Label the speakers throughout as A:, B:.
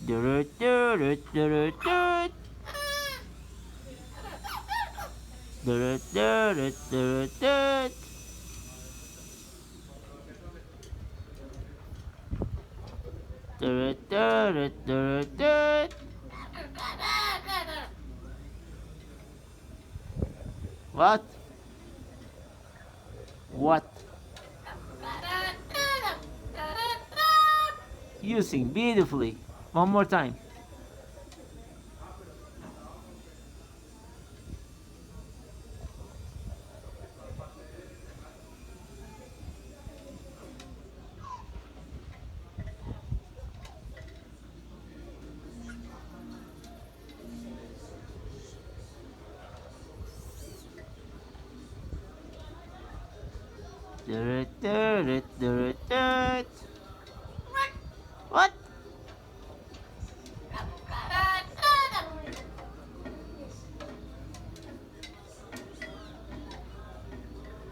A: Durut, durut, durut, durut. Durut, durut, durut, durut. Durut, durut, durut, durut. What? What? You sing beautifully. One more time. Durut, durut, durut, durut. What?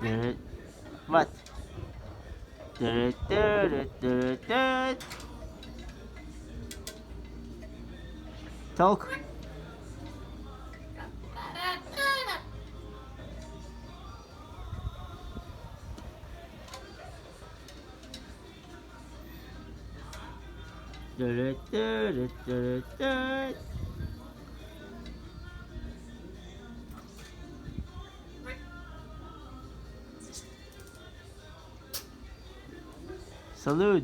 A: Durut. What? Durut, durut, durut, durut. Talk. Durut, durut, durut, durut. Salud.